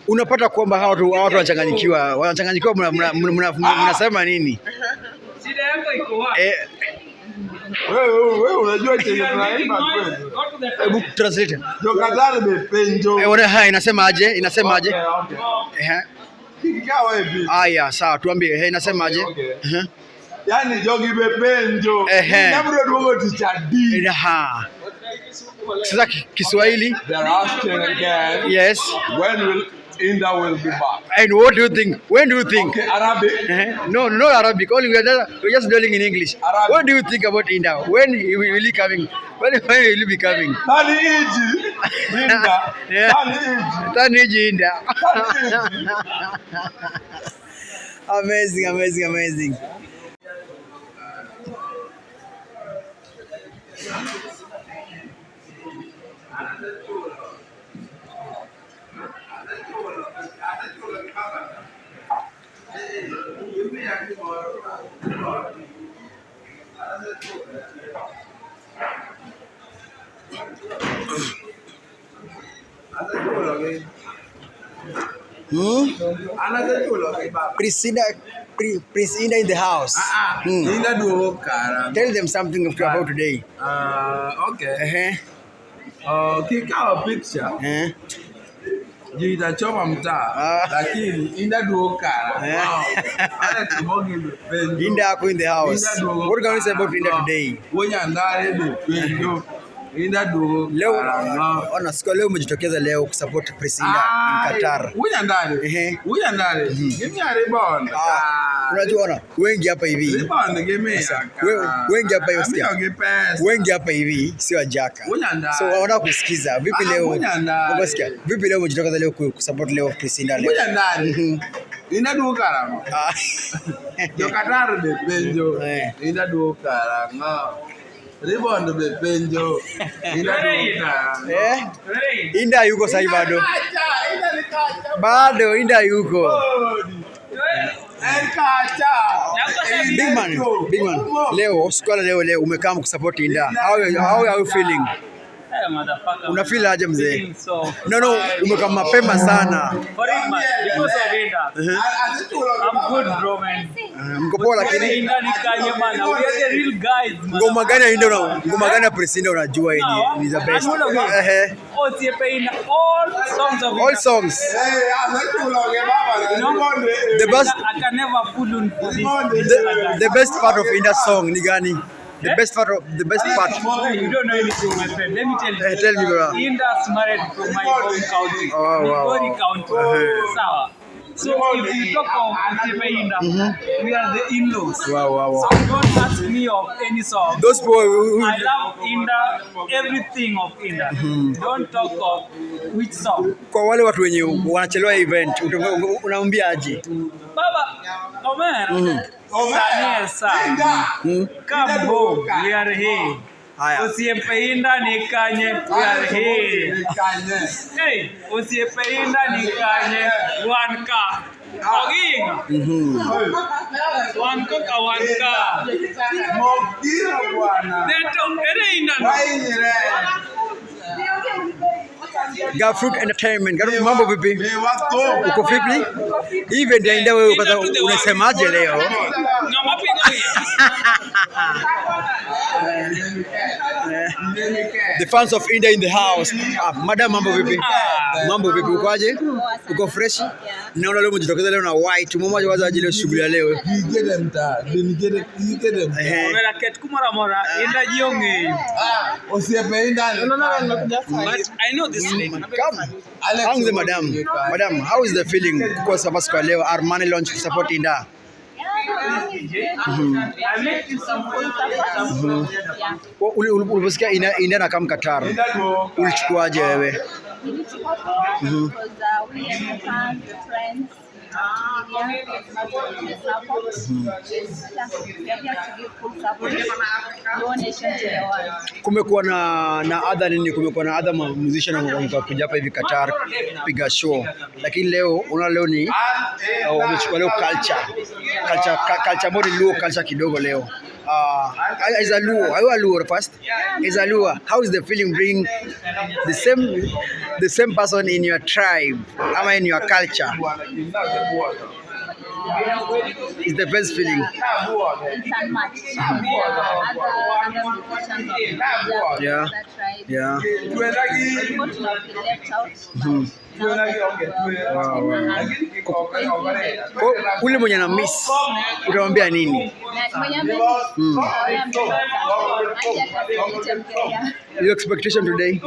Unapata kwamba hawa watu wanachanganyikiwa, mnasema nini? Shida yako iko wapi? Wewe unajua chenye tunaimba kweli. Hebu translate. Jo Qatar bepenjo. Inasema aje? Kikawa hivi. Aya, sawa, tuambie. Inasema aje? Yaani jogi bepenjo. Nabro duogo tichadi. Sasa Kiswahili? They're asking again. Yes. When will Indah will be back? And what do you think? When do you think? Okay, Arabic. No, not Arabic. Only we're just dealing in English. Arabic. What do you think about Indah? When will he coming? When will he be coming? Tani iji. Indah. Tani iji Indah. Amazing. Prince Indah in the house. Indah duogo kara. Tell them something about today. Okay. Kikawa picture. Juu itachoma mtaa. Lakini Indah duogo kara. Indah ako in the house. What can you say about Indah today? Wanyandare bepenjo. Indah duogo kara. Ona siku leo umejitokeza leo kusupport Prince Indah in Qatar. Unyandare. Gimi aribonda. Unajua ona wengi hapa hivi. Ribonda gimi. Wengi hapa hivi sikia. Wengi hapa hivi sio ajaka. So wanataka kusikiza vipi leo? Unasikia? Vipi leo umejitokeza leo kusupport leo Prince Indah leo? Unyandare. Indah duogo kara. Jo Qatar bepenjo. Indah duogo kara. Ribondo bepenjo. Indah yuko sahi bado Indah yuko. Big man. Leo umekaa kusupport Indah. How are you feeling? Una feel aje mzee? No, umekaa mapema sana. Because of Indah. I'm good bro man. Mko poa lakini Indah ni kanye bana. We are the real guys man. Ngoma gani ya Prince Indah unajua ni the best? All songs. The best. I can never pull on the best part of Indah song ni gani? The best part. You don't know anything, my friend. Let me tell you. Tell me, bro. Indah's married from my home county. Migori County. Sawa. So if you talk of Indah, we are the in-laws. Wow. So don't ask me of any song. Those boys. I love Indah, everything of Indah. Don't talk of which song. Kwa wale watu wenye wanachelewa event, unaambia aje? Baba, Omer. Come home, we are here. Usiepe Indah ni kanye, we are here. Hey, usiepe Indah ni kanye, 1K. Oginga. 1K ka 1K. Neto, ere Indah. Fruit Entertainment. Mambo vipi? Uko vipi? Event ya Indah wewe unasemaje leo? The fans of Indah in the house. Madam, mambo vipi? Mambo vipi, ukoaje? Uko fresh? Naona leo umejitokeza leo na white. Mmoja kwanza ajili shughuli ya leo. Gigede mta. Mera ket kumara mora. Indah jionge. Usiepe Indah. But I know this name. Come. Madam, how is the feeling? Kwa sababu siku leo Armani launch to support Indah. Uliposikia Indah na kama Qatar, ulichukuaje wewe? Kumekuwa na other nini, kumekuwa na other musician wamekuja hapa hivi Qatar piga show, lakini leo unaona leo ni wamechukua leo culture more Luo culture kidogo leo. As a Luo, are you a Luo first? As a Luo, how is the feeling bringing the same person in your tribe, ama in your culture? It's the best feeling. Yeah. Yeah. Ule mwenye na miss utamwambia nini? Your expectation today?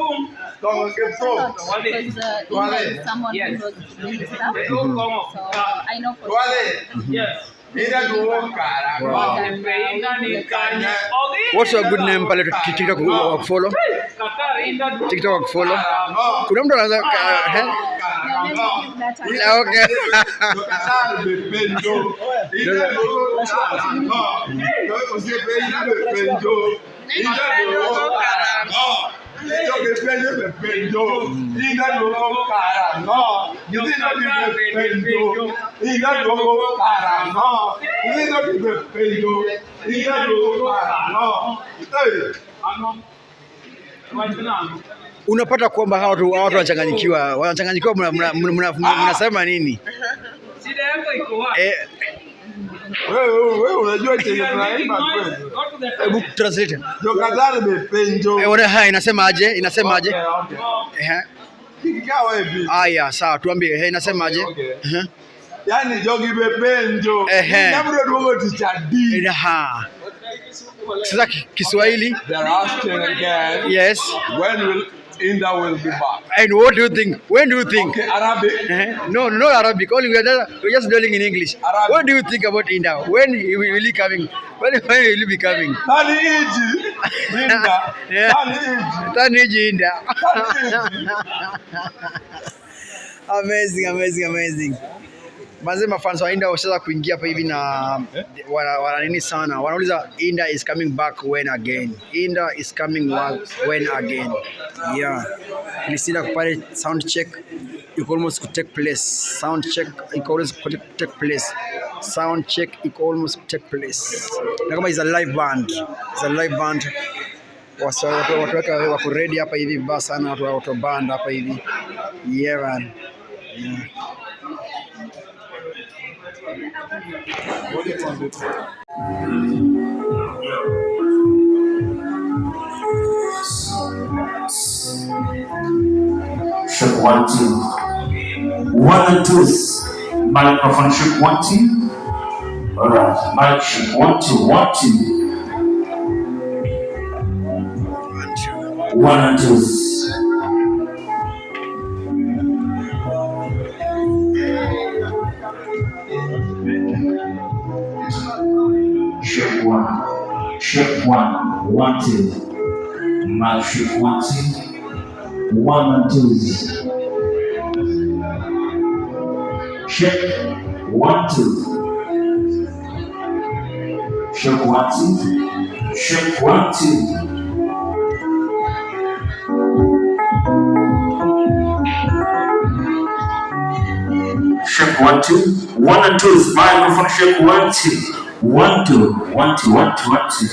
What's your good name pale TikTok wa follow? TikTok wa follow. Kuna mtu anaanza okay. Unapata kwamba hawa watu wanachanganyikiwa, mnasema nini? Shida yako iko wapi? Wewe unajua chenye tunaimba kweli. Hebu translate. Jo Qatar bepenjo. Inasema aje? Kikawa hivi. Aya, sawa, tuambie. Inasema aje? Yaani jogi bepenjo. Nabro dugo tichadi. Sasa Kiswahili? They're asking again. Yes. When will Indah will be back? And what do you think? When do you think? Okay, Arabic. No, not Arabic. Only we're just dealing in English. Arabic. What do you think about Indah? When will he coming? When will he be coming? Tani iji Indah. Tani iji Indah. Amazing. Manze mafans wa Indah washaanza kuingia hapa hivi na wana nini sana. Wanauliza Indah is coming back when again. Indah is coming back when again. Yeah. Nilisida kupale sound check you almost could take place. Sound check it always could take place. Sound check it almost take place. Na kama is a live band. It's a live band. Watu wako ready hapa hivi vibaya sana, watu band hapa hivi. Yeah man. Yeah. Check 1 2 1 and 2. Microphone check 1 2. Alright, mic check 1 2 1 2 1 and 2. Check 1 1 2. Mic check 1 2 1 and 2. Check 1 2. Check 1 2. Check 1 2. Check 1 2. 1 and 2 is microphone check 1 2. 1 2 1 2 1 2 1 2.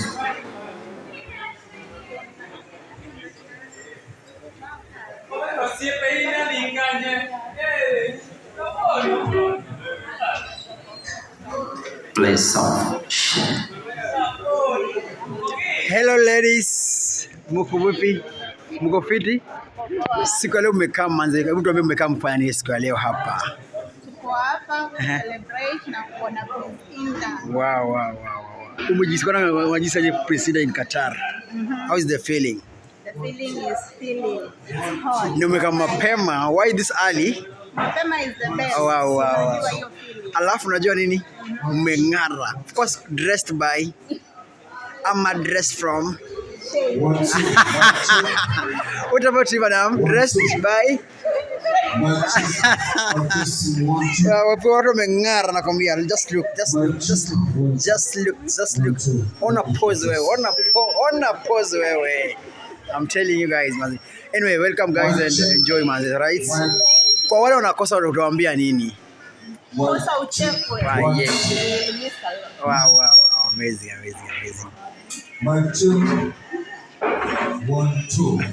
Play some shit. Hello ladies. Muko vipi? Muko fiti? Siku ya leo umekaa manze. Hebu tuambie umekaa mfanya nini siku ya leo hapa? Tuko hapa celebrate na kuona Indah. Wow. Unajisikia President in Qatar. How is the feeling? The feeling is feeling. It's hot. Ndio umekaa mapema. Why this early? Mapema is the best. Wow. So, Alafu unajua nini? Umeng'ara. Of course dressed by dressed from What about you, madam? Dressed by Watu wameng'ara nakwambia. Just look. Ona pose wewe. I'm telling you guys, man. Anyway, welcome guys and enjoy, man, right? Kwa wale wanakosa utawaambia nini? Kosa uchekwe. Wow, amazing. 1, 2.